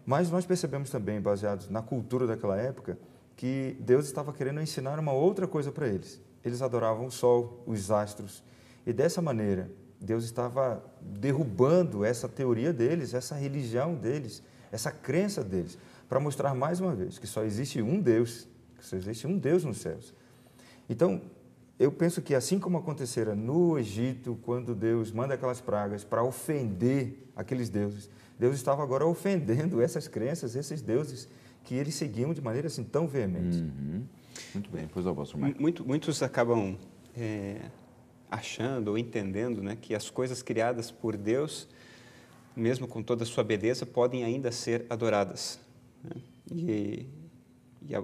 Mas nós percebemos também, baseados na cultura daquela época, que Deus estava querendo ensinar uma outra coisa para eles. Eles adoravam o sol, os astros, e dessa maneira Deus estava derrubando essa teoria deles, essa religião deles, essa crença deles, para mostrar mais uma vez que só existe um Deus, que só existe um Deus nos céus. Então, eu penso que assim como acontecera no Egito, quando Deus manda aquelas pragas para ofender aqueles deuses, Deus estava agora ofendendo essas crenças, esses deuses que eles seguiam de maneira assim tão veemente. Muito bem, pois eu posso mais. Muitos acabam achando ou entendendo, né, que as coisas criadas por Deus, mesmo com toda a sua beleza, podem ainda ser adoradas, né? E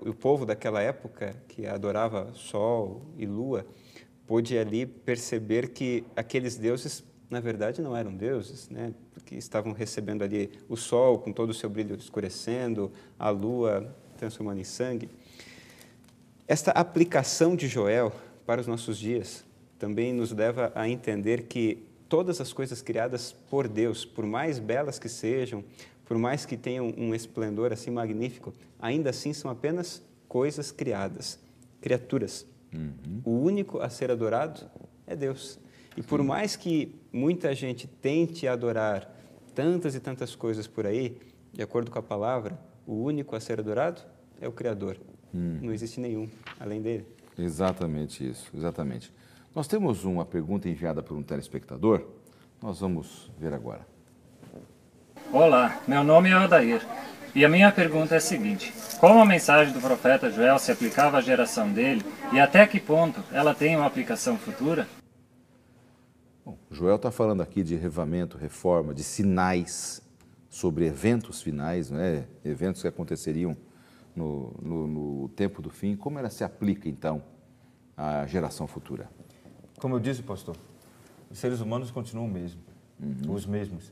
o povo daquela época, que adorava sol e lua, pôde ali perceber que aqueles deuses, na verdade, não eram deuses, né? Porque estavam recebendo ali o sol com todo o seu brilho escurecendo, a lua transformando em sangue. Esta aplicação de Joel para os nossos dias também nos leva a entender que todas as coisas criadas por Deus, por mais belas que sejam, por mais que tenham um esplendor assim magnífico, ainda assim são apenas coisas criadas, criaturas. O único a ser adorado é Deus. E por mais que muita gente tente adorar tantas e tantas coisas por aí, de acordo com a palavra, o único a ser adorado é o Criador. Não existe nenhum além dele. Exatamente isso, exatamente. Nós temos uma pergunta enviada por um telespectador, nós vamos ver agora. Olá, meu nome é Odair e a minha pergunta é a seguinte: como a mensagem do profeta Joel se aplicava à geração dele e até que ponto ela tem uma aplicação futura? Bom, Joel está falando aqui de revivamento, reforma, de sinais sobre eventos finais, não é? Eventos que aconteceriam no tempo do fim. Como ela se aplica, então, à geração futura? Como eu disse, pastor, os seres humanos continuam os mesmos.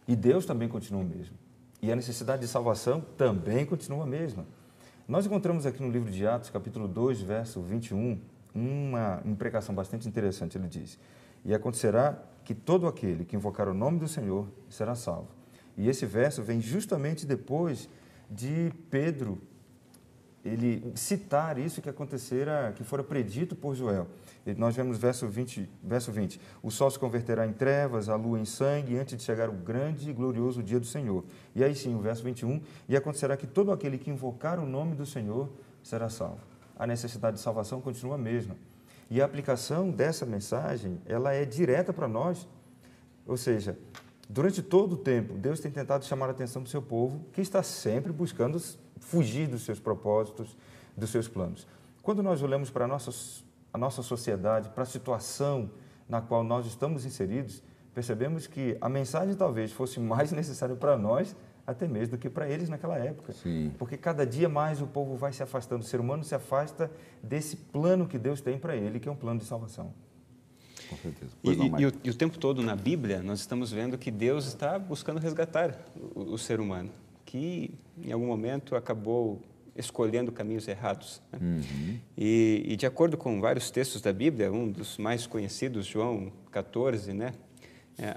E Deus também continua o mesmo. E a necessidade de salvação também continua a mesma. Nós encontramos aqui no livro de Atos, capítulo 2, verso 21, uma imprecação bastante interessante. Ele diz: e acontecerá que todo aquele que invocar o nome do Senhor será salvo. E esse verso vem justamente depois de Pedro ele citar isso que acontecera, que fora predito por Joel. Nós vemos verso 20, o sol se converterá em trevas, a lua em sangue, antes de chegar o grande e glorioso dia do Senhor. E aí sim, o verso 21, e acontecerá que todo aquele que invocar o nome do Senhor será salvo. A necessidade de salvação continua a mesma. E a aplicação dessa mensagem, ela é direta para nós, ou seja, durante todo o tempo, Deus tem tentado chamar a atenção do seu povo, que está sempre buscando fugir dos seus propósitos, dos seus planos. Quando nós olhamos para a nossa sociedade, para a situação na qual nós estamos inseridos, percebemos que a mensagem talvez fosse mais necessária para nós, até mesmo do que para eles naquela época. Sim. Porque cada dia mais o povo vai se afastando, o ser humano se afasta desse plano que Deus tem para ele, que é um plano de salvação. Com certeza. E o tempo todo na Bíblia, nós estamos vendo que Deus está buscando resgatar o ser humano, que em algum momento acabou escolhendo caminhos errados, né? E de acordo com vários textos da Bíblia, um dos mais conhecidos, João 14, né?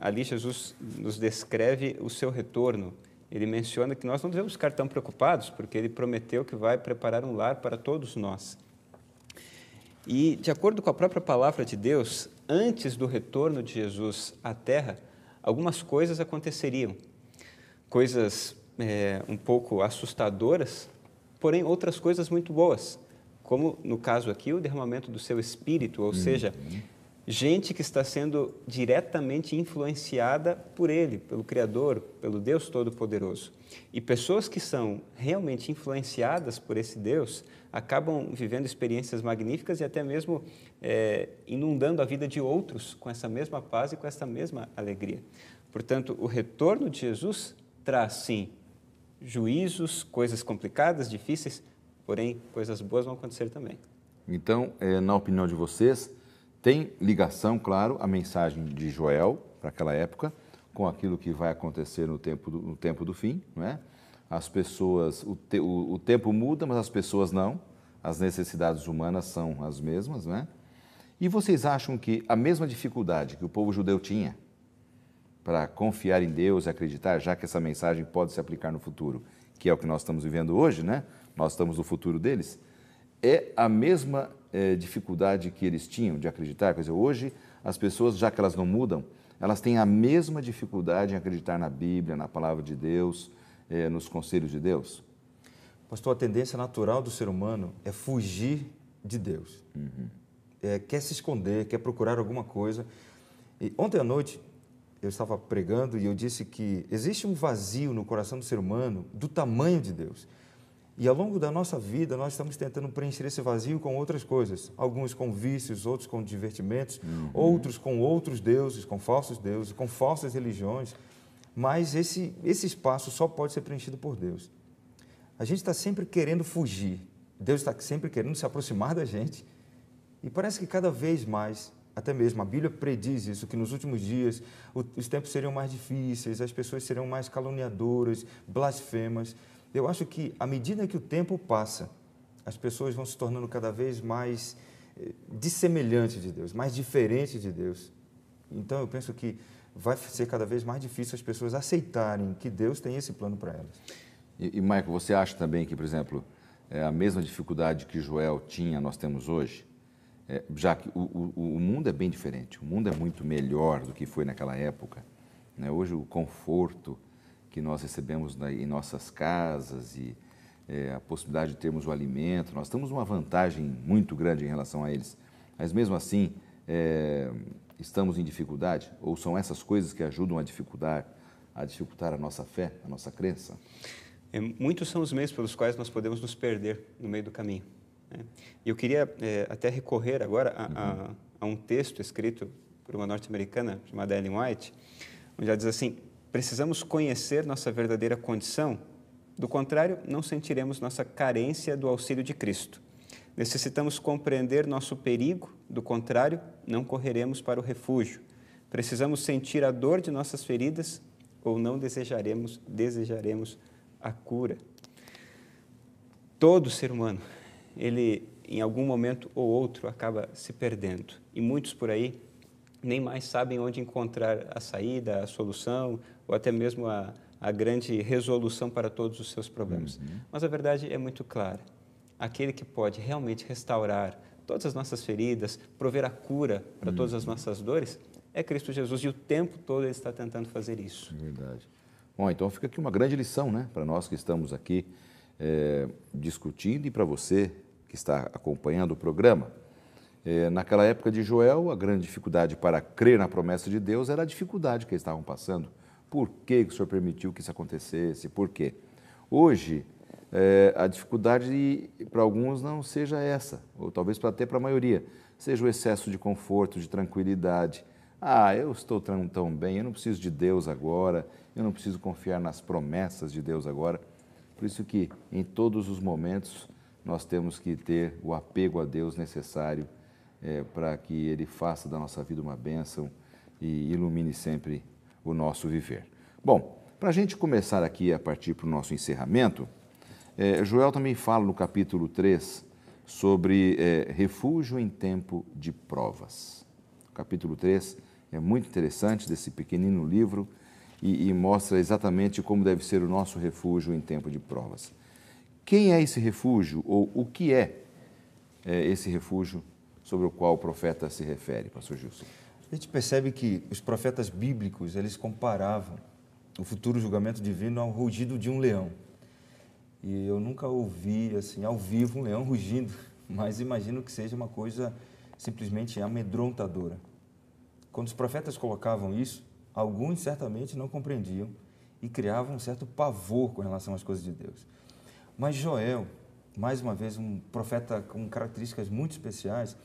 Ali Jesus nos descreve o seu retorno. Ele menciona que nós não devemos ficar tão preocupados, porque ele prometeu que vai preparar um lar para todos nós. E, de acordo com a própria palavra de Deus, antes do retorno de Jesus à Terra, algumas coisas aconteceriam, coisas um pouco assustadoras, porém outras coisas muito boas, como no caso aqui o derramamento do seu Espírito, ou seja, gente que está sendo diretamente influenciada por Ele, pelo Criador, pelo Deus Todo-Poderoso. E pessoas que são realmente influenciadas por esse Deus acabam vivendo experiências magníficas e até mesmo inundando a vida de outros com essa mesma paz e com essa mesma alegria. Portanto, o retorno de Jesus traz, sim, juízos, coisas complicadas, difíceis, porém, coisas boas vão acontecer também. Então, na opinião de vocês, tem ligação, claro, a mensagem de Joel para aquela época com aquilo que vai acontecer no tempo do fim, não é? As pessoas, o tempo muda, mas as pessoas não. As necessidades humanas são as mesmas, não é? E vocês acham que a mesma dificuldade que o povo judeu tinha para confiar em Deus e acreditar, já que essa mensagem pode se aplicar no futuro, que é o que nós estamos vivendo hoje, né? Nós estamos no futuro deles, é a mesma dificuldade que eles tinham de acreditar? Quer dizer, hoje as pessoas, já que elas não mudam, elas têm a mesma dificuldade em acreditar na Bíblia, na Palavra de Deus, nos conselhos de Deus? Pastor, a tendência natural do ser humano é fugir de Deus. Quer se esconder, quer procurar alguma coisa. E ontem à noite eu estava pregando e eu disse que existe um vazio no coração do ser humano do tamanho de Deus. E ao longo da nossa vida, nós estamos tentando preencher esse vazio com outras coisas. Alguns com vícios, outros com divertimentos, outros com outros deuses, com falsas religiões. Mas esse espaço só pode ser preenchido por Deus. A gente está sempre querendo fugir. Deus está sempre querendo se aproximar da gente. E parece que cada vez mais, até mesmo a Bíblia prediz isso, que nos últimos dias os tempos seriam mais difíceis, as pessoas seriam mais caluniadoras, blasfemas. Eu acho que, à medida que o tempo passa, as pessoas vão se tornando cada vez mais dissemelhantes de Deus, mais diferentes de Deus. Então, eu penso que vai ser cada vez mais difícil as pessoas aceitarem que Deus tem esse plano para elas. E Michael, você acha também que, por exemplo, a mesma dificuldade que Joel tinha, nós temos hoje? Já que o mundo é bem diferente, o mundo é muito melhor do que foi naquela época, né? Hoje, o conforto que nós recebemos em nossas casas e a possibilidade de termos o alimento, nós temos uma vantagem muito grande em relação a eles. Mas mesmo assim, estamos em dificuldade? Ou são essas coisas que ajudam a dificultar a nossa fé, a nossa crença? Muitos são os meios pelos quais nós podemos nos perder no meio do caminho, né? E eu queria até recorrer agora a um texto escrito por uma norte-americana chamada Ellen White, onde ela diz assim: precisamos conhecer nossa verdadeira condição, do contrário, não sentiremos nossa carência do auxílio de Cristo. Necessitamos compreender nosso perigo, do contrário, não correremos para o refúgio. Precisamos sentir a dor de nossas feridas ou não desejaremos a cura. Todo ser humano, ele em algum momento ou outro acaba se perdendo. E muitos por aí nem mais sabem onde encontrar a saída, a solução, ou até mesmo a grande resolução para todos os seus problemas. Mas a verdade é muito clara. Aquele que pode realmente restaurar todas as nossas feridas, prover a cura para todas as nossas dores, é Cristo Jesus. E o tempo todo Ele está tentando fazer isso. É verdade. Bom, então fica aqui uma grande lição, né, para nós que estamos aqui discutindo e para você que está acompanhando o programa. Naquela época de Joel, a grande dificuldade para crer na promessa de Deus era a dificuldade que eles estavam passando. Por que o Senhor permitiu que isso acontecesse? Por quê? Hoje, a dificuldade para alguns não seja essa, ou talvez até para a maioria, seja o excesso de conforto, de tranquilidade. Eu estou tão bem, eu não preciso de Deus agora, eu não preciso confiar nas promessas de Deus agora. Por isso que, em todos os momentos, nós temos que ter o apego a Deus necessário para que Ele faça da nossa vida uma bênção e ilumine sempre o nosso viver. Bom, para a gente começar aqui a partir para o nosso encerramento, Joel também fala no capítulo 3 sobre refúgio em tempo de provas. O capítulo 3 é muito interessante, desse pequenino livro, e mostra exatamente como deve ser o nosso refúgio em tempo de provas. Quem é esse refúgio, ou o que é esse refúgio sobre o qual o profeta se refere, pastor Gilson? A gente percebe que os profetas bíblicos, eles comparavam o futuro julgamento divino ao rugido de um leão. E eu nunca ouvi, assim, ao vivo um leão rugindo, mas imagino que seja uma coisa simplesmente amedrontadora. Quando os profetas colocavam isso, alguns certamente não compreendiam e criavam um certo pavor com relação às coisas de Deus. Mas Joel, mais uma vez, um profeta com características muito especiais,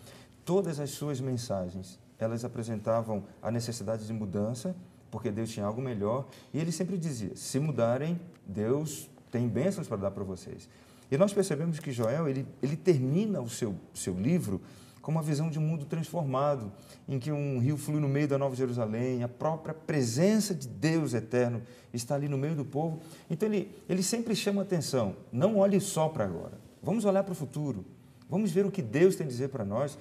todas as suas mensagens, elas apresentavam a necessidade de mudança, porque Deus tinha algo melhor, e ele sempre dizia, se mudarem, Deus tem bênçãos para dar para vocês. E nós percebemos que Joel, ele termina o seu livro com uma visão de um mundo transformado, em que um rio flui no meio da Nova Jerusalém, a própria presença de Deus eterno está ali no meio do povo. Então, ele sempre chama a atenção, não olhe só para agora, vamos olhar para o futuro, vamos ver o que Deus tem a dizer para nós.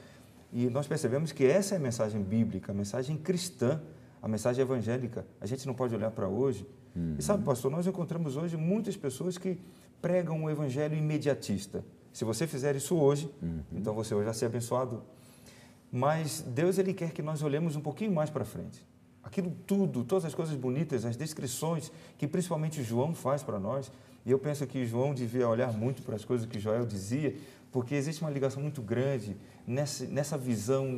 E nós percebemos que essa é a mensagem bíblica, a mensagem cristã, a mensagem evangélica. A gente não pode olhar para hoje. E sabe, pastor, nós encontramos hoje muitas pessoas que pregam um evangelho imediatista. Se você fizer isso hoje, então você hoje vai ser abençoado. Mas Deus, ele quer que nós olhemos um pouquinho mais para frente. Aquilo tudo, todas as coisas bonitas, as descrições que principalmente João faz para nós. E eu penso que João devia olhar muito para as coisas que Joel dizia, porque existe uma ligação muito grande nessa visão,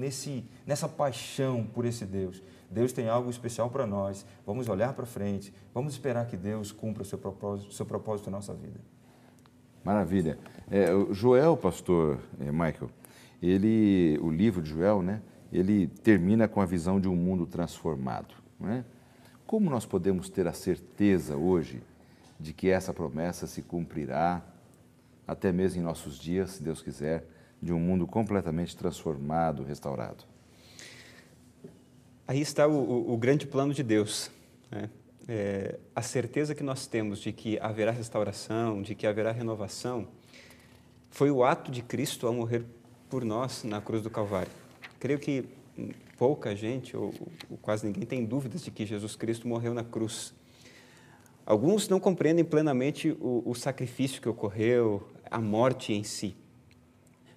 nessa paixão por esse Deus. Deus tem algo especial para nós. Vamos olhar para frente, vamos esperar que Deus cumpra o seu propósito na nossa vida. Maravilha. Joel, pastor Michael, o livro de Joel, né, ele termina com a visão de um mundo transformado. Não é? Como nós podemos ter a certeza hoje de que essa promessa se cumprirá, até mesmo em nossos dias, se Deus quiser, de um mundo completamente transformado, restaurado? Aí está o grande plano de Deus, né? A certeza que nós temos de que haverá restauração, de que haverá renovação, foi o ato de Cristo ao morrer por nós na cruz do Calvário. Creio que pouca gente, ou quase ninguém, tem dúvidas de que Jesus Cristo morreu na cruz. Alguns não compreendem plenamente o sacrifício que ocorreu, a morte em si.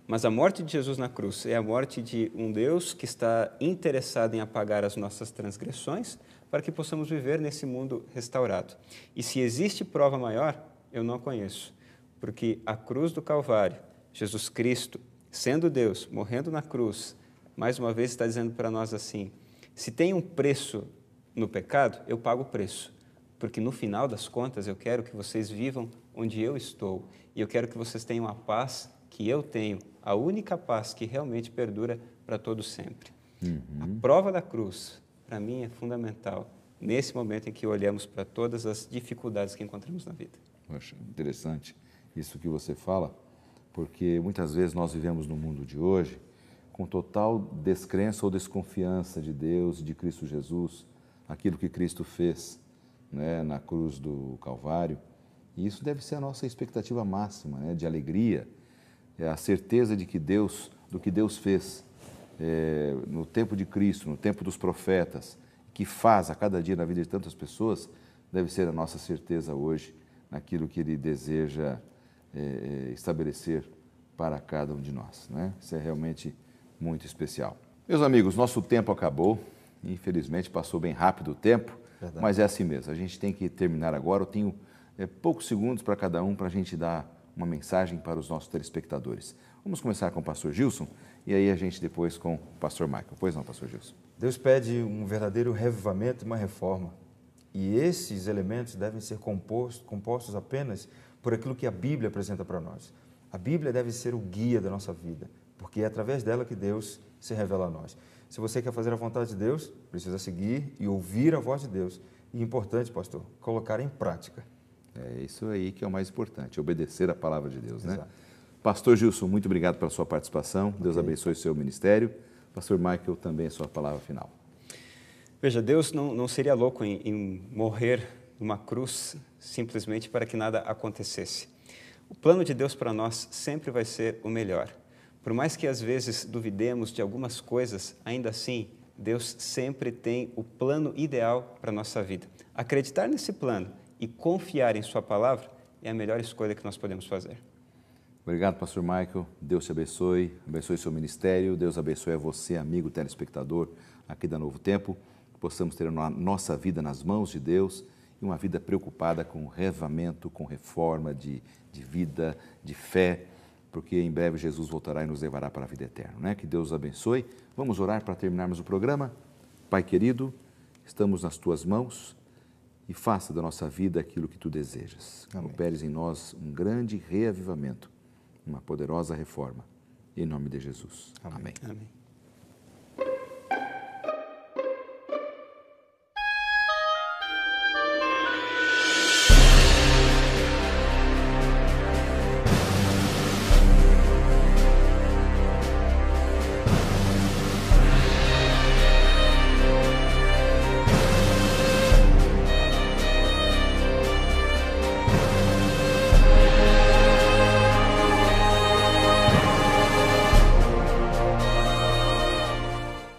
Mas a morte de Jesus na cruz é a morte de um Deus que está interessado em apagar as nossas transgressões para que possamos viver nesse mundo restaurado. E se existe prova maior, eu não a conheço, porque a cruz do Calvário, Jesus Cristo, sendo Deus, morrendo na cruz, mais uma vez está dizendo para nós assim, se tem um preço no pecado, eu pago o preço, porque no final das contas eu quero que vocês vivam onde eu estou e eu quero que vocês tenham a paz que eu tenho, a única paz que realmente perdura para todo sempre. A prova da cruz, para mim, é fundamental nesse momento em que olhamos para todas as dificuldades que encontramos na vida. Poxa, interessante isso que você fala, porque muitas vezes nós vivemos no mundo de hoje com total descrença ou desconfiança de Deus, de Cristo Jesus, aquilo que Cristo fez, né, na cruz do Calvário. E isso deve ser a nossa expectativa máxima, né, de alegria, a certeza de que do que Deus fez no tempo de Cristo, no tempo dos profetas, que faz a cada dia na vida de tantas pessoas, deve ser a nossa certeza hoje naquilo que Ele deseja estabelecer para cada um de nós, né? Isso é realmente muito especial. Meus amigos, nosso tempo acabou, infelizmente passou bem rápido o tempo, verdade, mas é assim mesmo, a gente tem que terminar agora. Eu tenho poucos segundos para cada um para a gente dar uma mensagem para os nossos telespectadores. Vamos começar com o pastor Gilson e aí a gente depois com o pastor Michael. Pois não, pastor Gilson? Deus pede um verdadeiro revivamento e uma reforma. E esses elementos devem ser compostos apenas por aquilo que a Bíblia apresenta para nós. A Bíblia deve ser o guia da nossa vida, porque é através dela que Deus se revela a nós. Se você quer fazer a vontade de Deus, precisa seguir e ouvir a voz de Deus. E importante, pastor, colocar em prática. É isso aí que é o mais importante, obedecer a palavra de Deus, né? Exato. Pastor Gilson, muito obrigado pela sua participação. Deus abençoe o seu ministério. Pastor Michael, também a sua palavra final. Veja, Deus não seria louco em morrer numa cruz simplesmente para que nada acontecesse. O plano de Deus para nós sempre vai ser o melhor. Por mais que às vezes duvidemos de algumas coisas, ainda assim, Deus sempre tem o plano ideal para a nossa vida. Acreditar nesse plano e confiar em sua palavra é a melhor escolha que nós podemos fazer. Obrigado, pastor Michael. Deus te abençoe seu ministério. Deus abençoe a você, amigo telespectador aqui da Novo Tempo. Que possamos ter a nossa vida nas mãos de Deus e uma vida preocupada com reavivamento, com reforma de vida, de fé, porque em breve Jesus voltará e nos levará para a vida eterna, né? Que Deus abençoe. Vamos orar para terminarmos o programa. Pai querido, estamos nas tuas mãos e faça da nossa vida aquilo que tu desejas. Amém. Operes em nós um grande reavivamento, uma poderosa reforma. Em nome de Jesus. Amém. Amém.